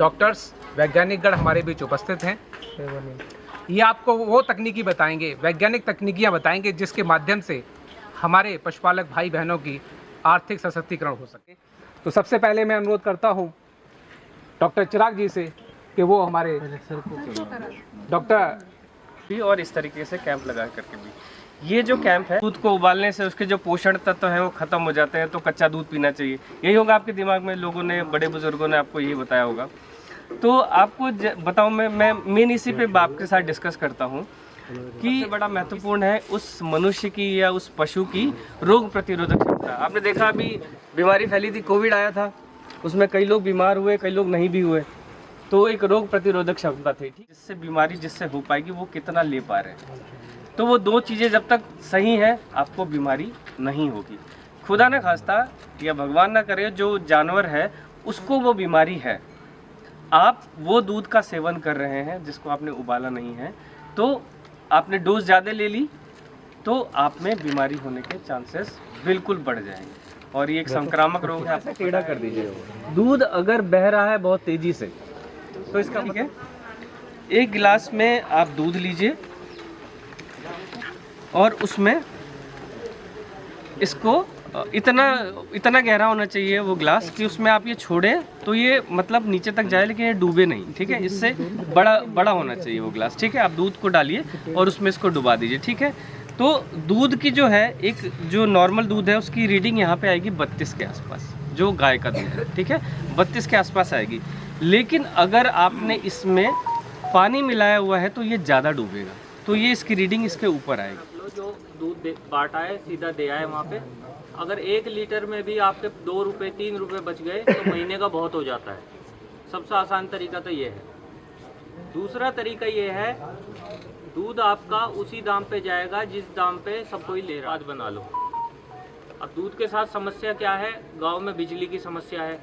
Doctors वैज्ञानिकगण हमारे बीच उपस्थित हैं। ये आपको वो तकनीकी बताएंगे, वैज्ञानिक तकनीकियाँ बताएंगे जिसके माध्यम से हमारे पशुपालक भाई बहनों की आर्थिक सशक्तिकरण हो सके। तो सबसे पहले मैं अनुरोध करता हूँ डॉक्टर चिराग जी से कि वो हमारे डॉक्टर भी और इस तरीके से कैंप लगा करके भी, ये जो कैंप है दूध को उबालने से उसके जो पोषण तत्व हैं वो खत्म हो जाते हैं, तो कच्चा दूध पीना चाहिए। यही होगा आपके दिमाग में, लोगों ने, बड़े बुजुर्गों ने आपको यही बताया होगा। तो आपको बताऊं, मैं मेन इसी पे आपके साथ डिस्कस करता हूं कि बड़ा महत्वपूर्ण है उस मनुष्य की या उस पशु की रोग प्रतिरोधक क्षमता। आपने देखा अभी बीमारी फैली थी, कोविड आया था, उसमें कई लोग बीमार हुए, कई लोग नहीं भी हुए। तो एक रोग प्रतिरोधक क्षमता थी, जिससे बीमारी जिससे हो पाएगी वो कितना ले पा रहे हैं। तो वो दो चीज़ें जब तक सही है आपको बीमारी नहीं होगी। खुदा न खास्ता या भगवान ना करे जो जानवर है उसको वो बीमारी है, आप वो दूध का सेवन कर रहे हैं जिसको आपने उबाला नहीं है, तो आपने डोज ज़्यादा ले ली तो आप में बीमारी होने के चांसेस बिल्कुल बढ़ जाएंगे। और ये एक संक्रामक रोग है। आपको टेढ़ा कर दीजिए। दूध अगर बह रहा है बहुत तेज़ी से तो इसका ठीक है, एक गिलास में आप दूध लीजिए और उसमें इसको इतना गहरा होना चाहिए वो ग्लास कि उसमें आप ये छोड़ें तो ये मतलब नीचे तक जाए लेकिन ये डूबे नहीं, ठीक है। इससे बड़ा होना चाहिए वो ग्लास, ठीक है। आप दूध को डालिए और उसमें इसको डुबा दीजिए, ठीक है। तो दूध की जो है, एक जो नॉर्मल दूध है उसकी रीडिंग यहाँ पे आएगी 32 के आसपास, जो गाय का दूध है, ठीक है, 32 के आसपास आएगी। लेकिन अगर आपने इसमें पानी मिलाया हुआ है तो ये ज़्यादा डूबेगा, तो ये इसकी रीडिंग इसके ऊपर आएगी। जो दूध बांटा है सीधा दे आए वहाँ पे, अगर 1 लीटर में भी आपके 2 रुपये 3 रुपये बच गए तो महीने का बहुत हो जाता है। सबसे आसान तरीका तो ये है। दूसरा तरीका ये है, दूध आपका उसी दाम पे जाएगा जिस दाम पे सब कोई ले रहा है। बना लो। अब दूध के साथ समस्या क्या है, गांव में बिजली की समस्या है।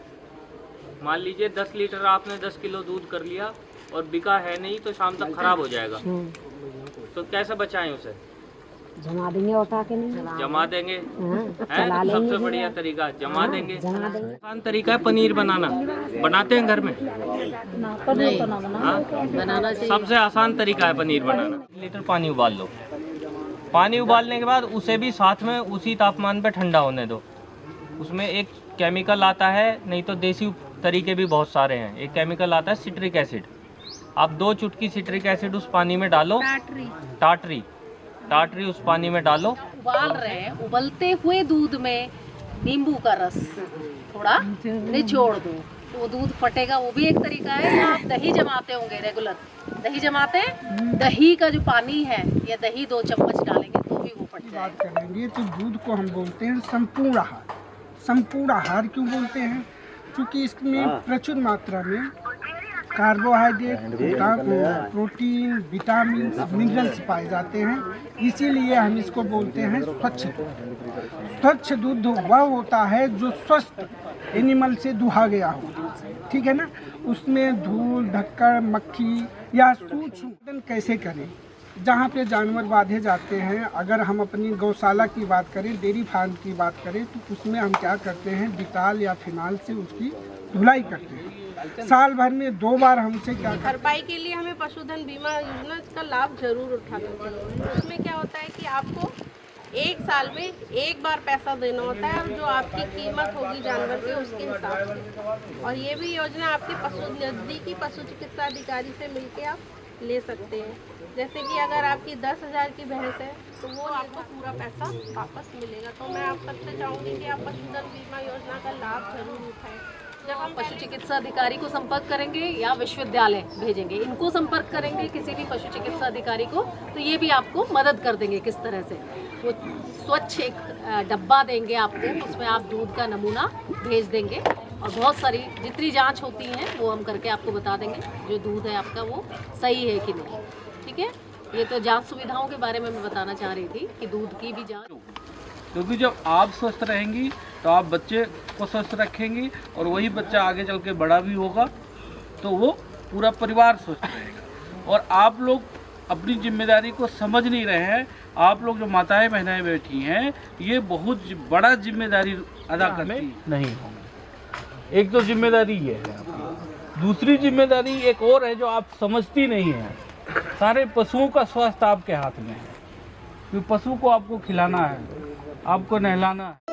मान लीजिए 10 लीटर आपने 10 किलो दूध कर लिया और बिका है नहीं तो शाम तक खराब हो जाएगा, तो कैसे बचाएं उसे? जमा देंगे, उठा के नहीं जमा देंगे, सबसे बढ़िया तरीका जमा देंगे। आसान तरीका है पनीर बनाना, बनाते हैं घर में? बनाना सबसे आसान तरीका है पनीर बनाना। 1 लीटर पानी उबाल लो, पानी उबालने के बाद उसे भी साथ में उसी तापमान पे ठंडा होने दो। उसमें एक केमिकल आता है, नहीं तो देसी तरीके भी बहुत सारे हैं। एक केमिकल आता है सिट्रिक एसिड, आप 2 चुटकी सिट्रिक एसिड उस पानी में डालो, टाटरी उस पानी में डालो। उबाल रहे हैं, उबलते हुए दूध में नींबू का रस थोड़ा निचोड़ दो तो वो दूध फटेगा, वो भी एक तरीका है। या आप दही जमाते होंगे रेगुलर, दही जमाते हैं, दही का जो पानी है या दही 2 चम्मच डालेंगे तो भी वो फट जाएगा। बात करेंगे तो दूध को हम बोलते हैं संपूर्ण आहार। संपूर्ण आहार क्यों बोलते हैं? क्योंकि इसमें प्रचुर मात्रा में कार्बोहाइड्रेट, प्रोटीन, विटामिन, मिनरल्स पाए जाते हैं, इसीलिए हम इसको बोलते हैं स्वच्छ दूध। स्वच्छ दूध वह होता है जो स्वस्थ एनिमल से दुहा गया हो, ठीक है ना। उसमें धूल, धक्कड़, मक्खी या सूक्ष्म कैसे करें, जहाँ पे जानवर बांधे जाते हैं। अगर हम अपनी गौशाला की बात करें, डेयरी फार्म की बात करें, तो उसमें हम क्या करते हैं, डिटॉल या फिनाल से उसकी धुलाई करते हैं। साल भर में 2 बार हमसे क्या भरपाई के लिए हमें पशुधन बीमा योजना का लाभ जरूर उठाना चाहिए। उसमें क्या होता है कि आपको 1 साल में 1 बार पैसा देना होता है, और जो आपकी कीमत होगी जानवर की उसके हिसाब से। और ये भी योजना आपके नज़दीकी पशु चिकित्सा अधिकारी से मिलके आप ले सकते हैं। जैसे कि अगर आपकी 10,000 की भैंस है तो वो आपको पूरा पैसा वापस मिलेगा। तो मैं आप सबसे चाहूँगी कि आप पशुधन बीमा योजना का लाभ जरूर उठाएं। जब हम पशु चिकित्सा अधिकारी को संपर्क करेंगे या विश्वविद्यालय भेजेंगे, इनको संपर्क करेंगे किसी भी पशु चिकित्सा अधिकारी को, तो ये भी आपको मदद कर देंगे किस तरह से। वो स्वच्छ एक डब्बा देंगे आपको, उसमें आप दूध का नमूना भेज देंगे और बहुत सारी जितनी जांच होती हैं वो हम करके आपको बता देंगे जो दूध है आपका वो सही है कि नहीं, ठीक है। ये तो जांच सुविधाओं के बारे में मैं बताना चाह रही थी कि दूध की भी जांच, क्योंकि जब आप स्वस्थ रहेंगी तो आप बच्चे को स्वस्थ रखेंगी और वही बच्चा आगे चल के बड़ा भी होगा तो वो पूरा परिवार स्वस्थ रहेगा। और आप लोग अपनी जिम्मेदारी को समझ नहीं रहे हैं। आप लोग जो माताएं बहनें बैठी हैं ये बहुत बड़ा जिम्मेदारी अदा करती नहीं होंगे। एक तो जिम्मेदारी ये है आपकी, दूसरी जिम्मेदारी एक और है जो आप समझती नहीं है। सारे पशुओं का स्वास्थ्य आपके हाथ में है, क्योंकि पशु को आपको खिलाना है, आपको नहलाना है।